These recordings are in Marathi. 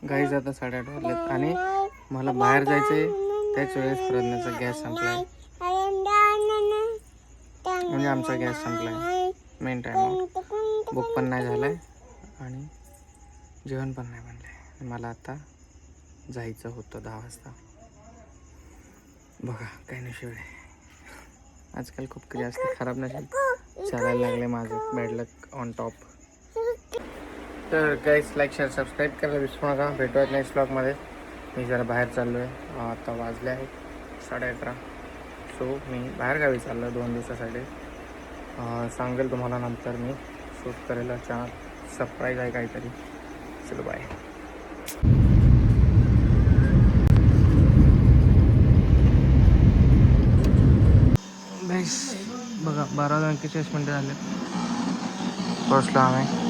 गाईज आता 8:30 वाजलेत आणि मला बाहेर जायचंय. त्याच वेळेस प्रज्ञाचा गॅस संपलाय, म्हणजे आमचा गॅस संपलाय मेन टाईमवर. बुक पण नाही झालाय आणि जेवण पण नाही बनलंय. मला आता जायचं होतं 10 वाजता. बघा काय नशीब आहे. आजकाल खूप जास्त खराब नशीब चालायला लागले माझं. Bad luck on top. तर गाईस लाईक शेअर सबस्क्राईब करायला विसरू नका. भेटूयात नेक्स्ट ब्लॉगमध्ये. मी जरा बाहेर चाललो आहे. आता वाजले आहेत 11:30. सो मी बाहेरगावी चाललो आहे 2 दिवसासाठी. सांगेल तुम्हाला नंतर. मी शूट करायला छान सरप्राईज आहे काहीतरी. चलो बाय. गाईस बघा 12:41 झाले. पोचलो आम्ही.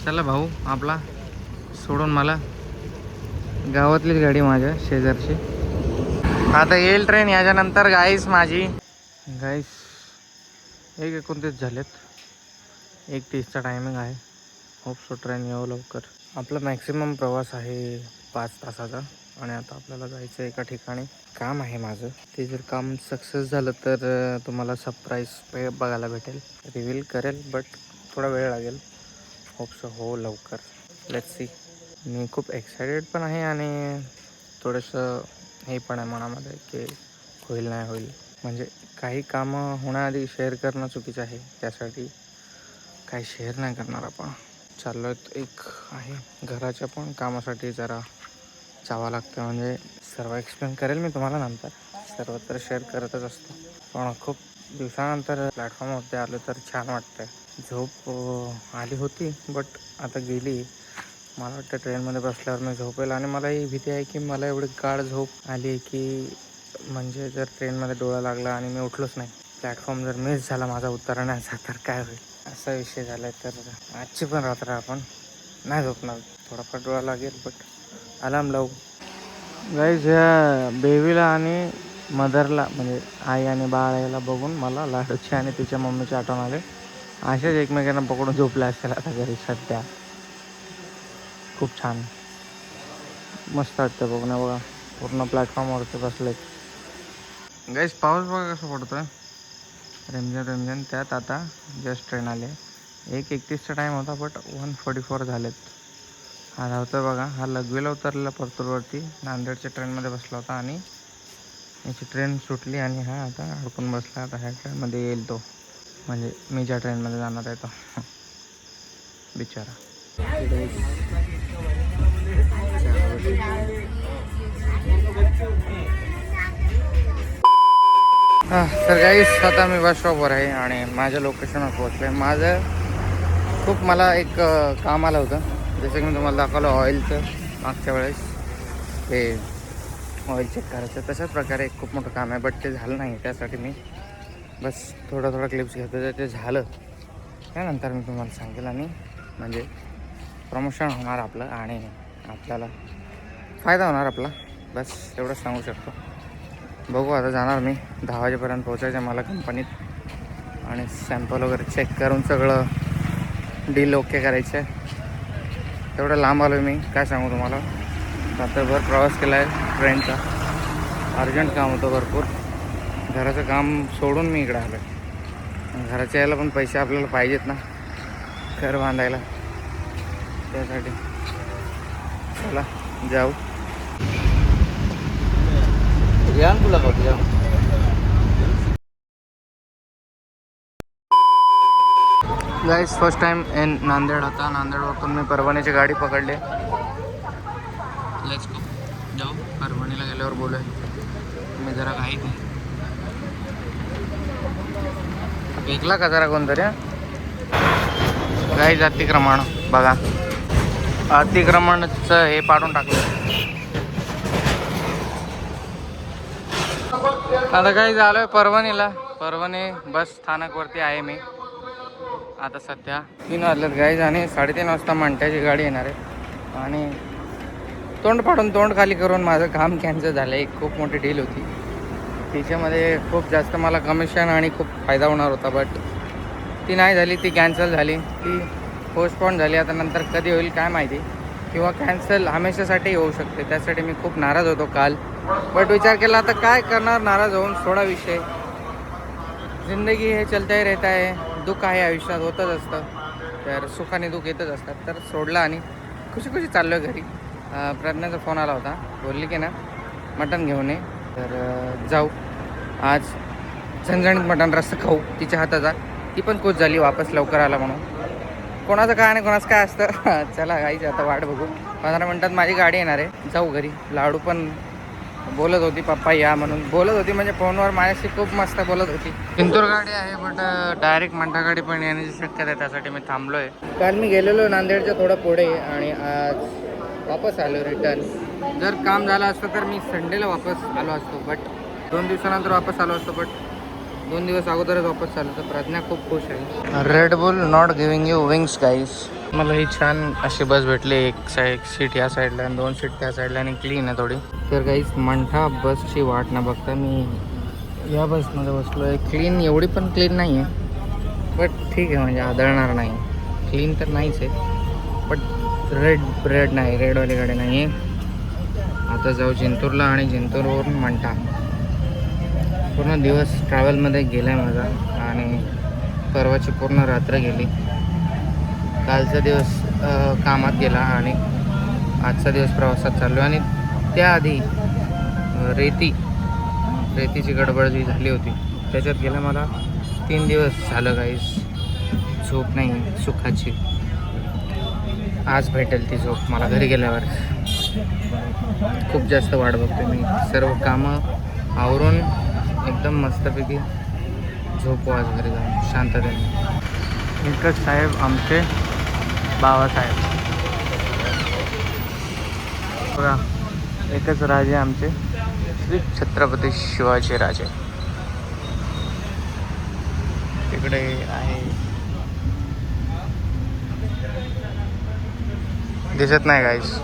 चला भाऊ आपला सोडून मला. गावातलीच गाडी माझ्या शेजारची. आता येईल ट्रेन याच्यानंतर. गाईस माझी गाईस 1:29 झालेत. 1:30चा टायमिंग आहे. होप सो ट्रेन येऊ लवकर. आपला मॅक्सिमम प्रवास आहे 5 तासाचा आणि आता आपल्याला जायचं एका ठिकाणी. काम आहे माझं. ते जर काम सक्सेस झालं तर तुम्हाला सरप्राईज बघायला भेटेल. रिव्हील करेल बट थोडा वेळ लागेल. होप सो हो लवकर. Let's see. मी खूप एक्सायटेड पण आहे आणि थोडंसं हे पण आहे मनामध्ये की होईल नाही होईल. म्हणजे काही कामं होण्याआधी शेअर करणं चुकीचं आहे. त्यासाठी काही शेअर नाही करणार आपण. चाललो एक आहे घराच्या पण कामासाठी. जरा जावं लागतं. म्हणजे सर्व एक्सप्लेन करेल मी तुम्हाला नंतर. सर्व तर शेअर करतच असतो पण खूप दिवसानंतर प्लॅटफॉर्मवरती आलो तर छान वाटतं. झोप आली होती बट आता गेली. मला वाटतं ट्रेनमध्ये बसल्यावर मी झोपेल. आणि मला ही भीती आहे की मला एवढी गाढ झोप आली की म्हणजे जर ट्रेनमध्ये डोळा लागला आणि मी उठलोच नाही, प्लॅटफॉर्म जर मिस झाला माझा उतरण्याचा तर काय होईल. असा विषय झाला आहे. तर आजची पण रात्र आपण नाही झोपणार. थोडाफार डोळा लागेल बट अलार्म लावू. गाईज ह्या बेबीला आणि मदरला म्हणजे आई आणि बाळ याला बघून मला लाडूची आणि तिच्या मम्मीची आठवण आले. असेच एकमेकांना पकडून झोपले असेल आता घरी सध्या. खूप छान मस्त वाटतं बघणं. बघा पूर्ण प्लॅटफॉर्मवरती बसलेत. गाईज पाऊस बघा कसं पडतोय रिमझिम रिमझिम. त्यात आता जस्ट ट्रेन आले. 1:31चा टाईम होता बट 1:44 झालेत. हा धावतोय बघा. हा लघवीला उतरलेला परतूरवरती नांदेडच्या ट्रेनमध्ये बसला होता आणि याची ट्रेन सुटली आणि हा आता अडकून बसला. आता ह्या ट्रेनमध्ये येईल तो, म्हणजे मी ज्या ट्रेनमध्ये जाणार आहे तो बिचारा. तर गाईस आता मी बस स्टॉपवर आहे आणि माझ्या लोकेशनवर पोहोचलो आहे. माझं खूप मला एक काम आलं होतं. जसं की मी तुम्हाला दाखवलं ऑइलचं मागच्या वेळेस. ते ऑइल चेक करायचं तशाच प्रकारे एक खूप मोठं काम आहे बट ते झालं नाही. त्यासाठी मी बस थोडं क्लिप्स घेतो. तर ते झालं त्यानंतर मी तुम्हाला सांगेल. आणि म्हणजे प्रमोशन होणार आपलं आणि आपल्याला फायदा होणार आपला. बस एवढंच सांगू शकतो. बघू आता जाणार मी. 10 वाजेपर्यंत पोहोचायचं आहे मला कंपनीत. आणि सॅम्पल वगैरे चेक करून सगळं डील ओके करायचं आहे. तेवढं लांब आलो मी काय सांगू तुम्हाला. रात्रभर प्रवास केला आहे ट्रेनचा. अर्जंट काम होतं भरपूर. घराचं काम सोडून मी इकडे आलो आहे. घराच्या यायला पण पैसे आपल्याला पाहिजेत ना घर बांधायला. त्यासाठी चला जाऊ. गाईस फर्स्ट टाइम इन नांदेड. आता नांदेडवरून मी परभणीची गाडी पकडली. Let's go. जाऊ परभणीला गेल्यावर बोलूया. मी जरा काही ऐकला का जरा कोणतरी. गाईज अतिक्रमण बघा. अतिक्रमणचं हे पाडून टाकलं. आता काही झालोय परभणीला. परभणी बस स्थानकवरती आहे मी आता. सध्या 3 वाजलेत गाईज आणि 3:30 वाजता मंट्याची गाडी येणार आहे. आणि तोंड पाडून तोंड खाली करून माझं काम कॅन्सल झालं. एक खूप मोठी डील होती. तिच्यामध्ये खूप जास्त मला कमिशन आणि खूप फायदा होणार होता बट ती नाही झाली. ती कॅन्सल झाली. ती पोस्टपोन झाली, आता नंतर कधी होईल काय माहिती, किंवा कॅन्सल हमेशासाठी होऊ शकते. त्यासाठी मी खूप नाराज होतो काल, बट विचार केला आता काय करणार, नाराज होऊन सोडा विषय. जिंदगी हे चलताही रहता है, दुःख आहे आयुष्यात, होतच असतं, तर सुख आणि दुःख येतच असतात. तर सोडलं आणि खुशी खुशी चाललो आहे घरी. प्रज्ञाचा फोन आला होता, बोलली की ना मटण घेऊन ये, तर जाऊ आज झणझणीत मटण रस्सा खाऊ तिच्या हाताचा. ती पण खुश झाली वापस लवकर आला म्हणून. कोणाचं काय नाही कोणाचं काय असतं. चला गाईच आता वाट बघू, 15 मिनटात माझी गाडी येणार आहे, जाऊ घरी. लाडू पण बोलत होती पप्पा या म्हणून, बोलत होती म्हणजे फोनवर माझ्याशी खूप मस्त बोलत होती. चिंतूर गाडी आहे, बट डायरेक्ट मंठा गाडी पण येण्याची शक्यता आहे, त्यासाठी मी थांबलो आहे. काल मी गेलेलो नांदेडच्या थोडं पुढे आणि आज वापस आलो रिटर्न. जर काम झालं असतं तर मी संडेला वापस आलो असतो, बट 2 दिवसानंतर वापस आलो असतो, बट 2 दिवस अगोदरच वापस आलो. तर प्रज्ञा खूप खुश आहे. Red boule not giving you wings guys. मला ही छान अशी बस भेटली, एक सीट या साईडला आणि 2 सीट त्या साईडला, आणि क्लीन आहे थोडी. तर गाईज मंठा बसची वाट न बघता मी या बसमध्ये बसलो आहे. क्लीन एवढी पण क्लीन नाही आहे, बट ठीक आहे, म्हणजे आदळणार नाही. क्लीन तर नाहीच आहे, बट रेड नाही, रेडवाली गाडी नाही आहे. आता जाऊ जिंतूरला आणि जिंतूरवरून मंठा. पूर्ण दिवस ट्रॅव्हलमध्ये गेला आहे माझा, आणि परवाची पूर्ण रात्र गेली. कालचा दिवस कामात गेला आणि आजचा दिवस प्रवासात चाललो. आणि त्याआधी रेतीची गडबड जी झाली होती त्याच्यात गेला मला 3 दिवस झालं गाईस. झोप नाही सुखाची. आज भेटेल ती झोप मला घरी गेल्यावर. खूप जास्त वाट बघते मी, सर्व कामं आवरून एकदम मस्तपैकी झोपू आज घरी जाऊन शांततेने. एकच साहेब आमचे बाबासाहेब बघा, एकच राजे आमचे श्री छत्रपती शिवाजी राजे. तिकडे आहे, दिसत नाही गाईस.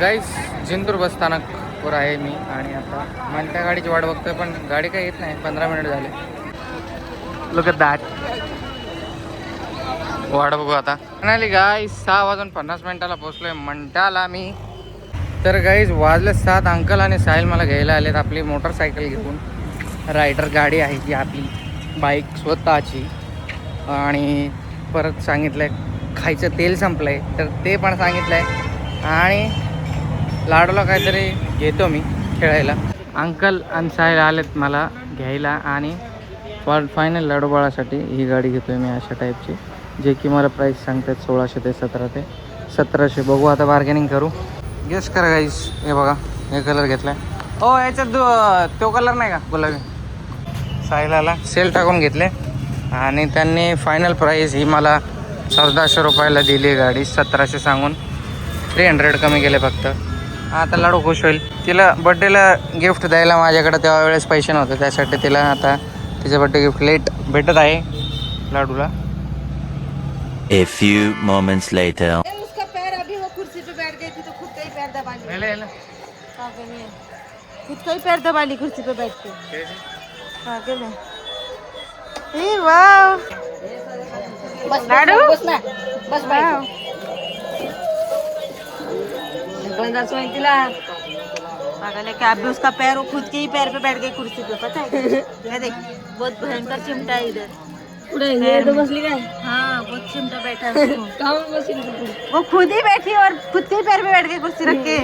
गाईस जिंतूर बस स्थानकवर आहे मी, आणि आता मंठा गाडीची वाट बघतोय, पण गाडी काही येत नाही. 15 मिनिट झाले. Look at that. वाट बघू आता. म्हणाली गाईस 6:50 पोचलोय मंठाला मी. तर गाईस वाजले 7. अंकल आणि साहिल मला घ्यायला आलेत आपली मोटरसायकल घेऊन. रायडर गाडी आहे ती आपली, बाईक स्वतःची. आणि परत सांगितलं आहे खायचं तेल संपलं आहे, तर ते पण सांगितलं आहे. आणि लाडूला काहीतरी घेतो मी खेळायला. अंकल आणि साहिल आलेत मला घ्यायला, आणि फायनल लाडू बाळासाठी ही गाडी घेतो आहे मी अशा टाईपची, जे की मला प्राईस सांगतात 1600 ते 1700. बघू आता बार्गेनिंग करू. गेस करा गाईस. हे बघा, हे कलर घेतला आहे. ओ याच्यात तो कलर नाही का गुलाबी. साहिलाला सेल टाकून घेतले, आणि त्यांनी फायनल प्राईस ही मला 1400 रुपयाला दिली गाडी. 1700 सांगून 300 कमी केले फक्त. आता लाडू खुश होईल. तिला बड्डेला गिफ्ट द्यायला माझ्याकडे तेव्हा वेळेस पैसे नव्हते, त्यासाठी तिला आता तिचं बड्डे गिफ्ट लेट भेटत आहे लाडूला. A few moments later. उसका पैर अभी वो कुर्सी पे बैठ गई थी तो खुद का ही पैर दबा लिया। खुद का ही पैर दबा ली कुर्सी पे बैठ के। आगे में ए वाह बस लाडू बस ना बस वाह बंदा सोई तिला पागल क्या अभी उसका पैर वो खुद के ही पैर पे बैठ गई कुर्सी पे पता है क्या देख बहुत भयंकर चिमटा है इधर तो बसली काय हाँ बहुत चिमटा बैठा है वो खुद ही बैठी और खुद के ही पैर पे बैठ गई कुर्सी रख के।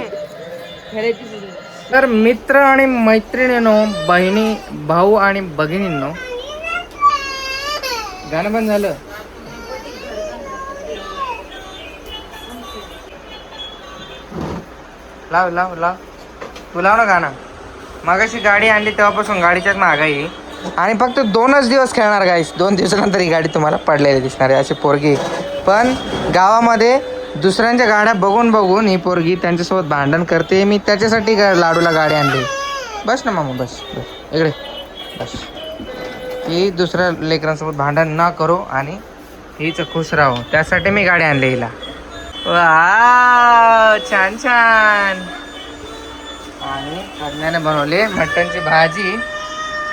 तर मित्र आणि मैत्रिणींनो, बहिणी भाऊ आणि भगिनींनो, गाणं पण झालं. लाव लाव लाव तू लाव ना गाणं. मागाशी गाडी आणली तेव्हापासून गाडीच्याच महागाई, आणि फक्त 2च दिवस खेळणार गाईस. 2 दिवसानंतर ही गाडी तुम्हाला पडलेली दिसणार आहे. अशी पोरगी पण गावामध्ये दुसऱ्यांच्या गाड्या बघून बघून ही पोरगी त्यांच्यासोबत भांडण करते. मी त्याच्यासाठी लाडूला गाडी आणली. बस ना मामा बस बस इकडे बस. ही दुसऱ्या लेकरांसोबत भांडण न करो आणि हीच खुश राहो, त्यासाठी मी गाडी आणली हिला. वा छान छान. आणि प्रज्ञाने बनवले मटनची भाजी.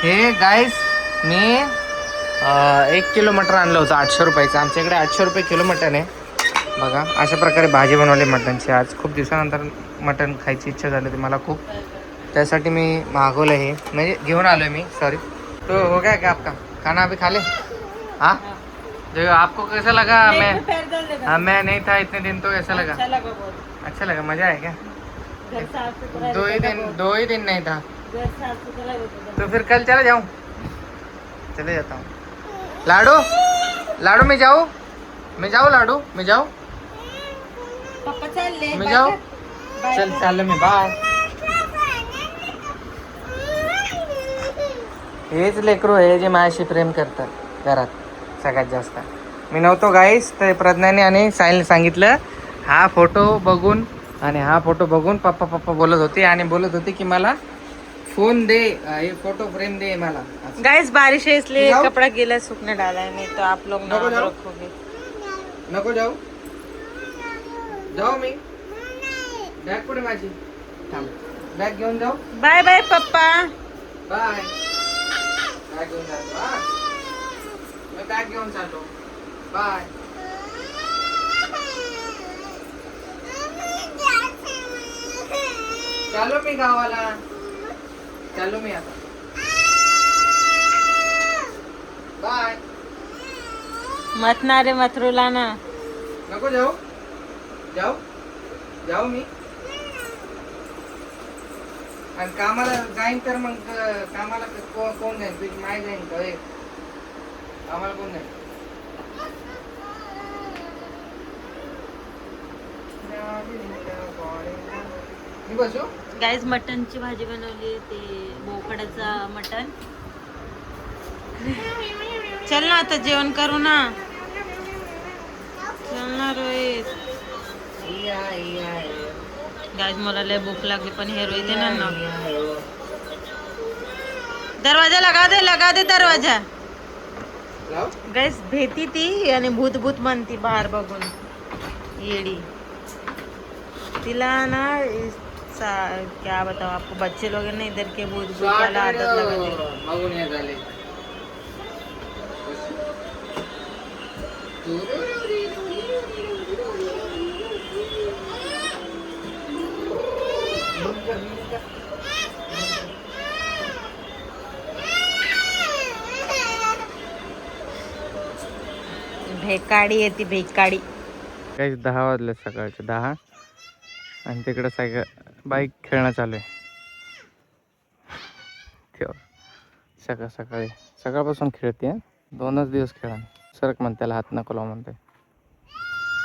हे गाईस मी 1 किलो मटण आणलं होतं 800 रुपयाचं. आमच्या इकडे 800 रुपये किलो मटण आहे. बघा अशा प्रकारे भाजी बनवली मटणची. आज खूप दिवसानंतर मटण खायची इच्छा झाली होती मला खूप, त्यासाठी मी मागवलं हे, म्हणजे घेऊन आलो मी. सॉरी. तो हो गया क्या आपका खाना अभी खा ले? हाँ जो आपको कैसा लगा? मैं नहीं था इतने दिन, तो कैसा लगा? अच्छा लगा, मजा आया क्या? 2 ही दिन नहीं था तो फिर कल चले जाऊँ? चले जाता हूँ. लाडू मैं जाऊँ लाडू मैं जाऊँ पप्पा चालले. मी जाऊ. चल चाललो मी. बाय. हेच लेकरू आहे जे माझ्याशी प्रेम करतात घरात सगळ्यात जास्त. मी नव्हतो गाईस, तर प्रज्ञाने आणि सायलने सांगितलं. हा फोटो बघून आणि हा फोटो बघून पप्पा बोलत होते आणि बोलत होते की मला फोन दे, ये फोटो फ्रेम दे मला. गाइस बारिश है इसलिए कपड़ा गीला सूखने डाला है, नहीं तो आप लोग ना रखोगे. नको जाऊ. जाऊ मी. बॅग कुठे माझी? थांब, बॅग घेऊन जाऊ. बाय बाय पप्पा. बाय. बॅग घेऊन जातो. हा मी बॅग घेऊन चाललो. बाय. चालो मी गावाला. चालो मी आता. बाय. मत ना रे मत रुलाना. नको जाऊ. जाऊ मी. आणि कामाला जाईन तर मग कामाला कोण जाईन? तुझी माय जाईन का? कामाला कोण जाईन? मी बसू. गाइस मटनची भाजी बनवली, ते बोकडाचा मटन. चल ना आता जेवण करू ना. चल ना रोहित. गाइस मला लय भूक लागली, पण हे रोहित येणार ना. दरवाजा लगा दे दरवाजा. गाइस भेटी ती आणि भूत भूत म्हणती बाहेर बघून येडी. तिला ना क्या बताओ आपको, बच्चे लोग हैं ना इधर के भूत भूत वाला आदत लगा दे. मागून ये झाले. भेकाडी येते भेकाडी. काही 10 वाजले, सकाळचे 10. आणि तिकडं बाईक खेळणं चालू आहे. सकाळपासून खेळते. 2च दिवस खेळा. सरक म्हणते, त्याला हात नको लावू म्हणते.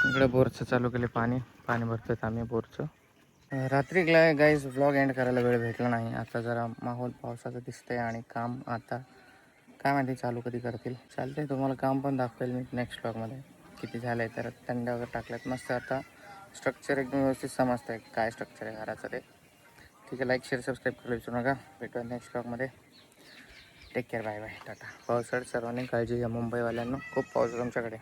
इकडे बोरचं चालू केले. पाणी भरतोय आम्ही बोरचं. रात्री गाईज व्लॉग एंड करायला वेळ भेटला नाही. आता जरा माहोल पावसाचं दिसतंय आणि काम आता काय माहिती चालू कधी करतील. चालतंय, तुम्हाला काम पण दाखवेल मी नेक्स्ट व्लॉगमध्ये. किती झालं आहे तर थंड वगैरे टाकल्यात मस्त. आता स्ट्रक्चर एकदम व्यवस्थित समजतं आहे काय स्ट्रक्चर आहे घराचं ते. ठीक आहे, लाईक शेअर सबस्क्राईब करायला विसरू नका. भेटूया नेक्स्ट व्लॉगमध्ये. Take care. Bye bye. Tata. पावसाळ्यात सर्वांनी काळजी घ्या. मुंबईवाल्यांना खूप पाऊस आहे तुमच्याकडे.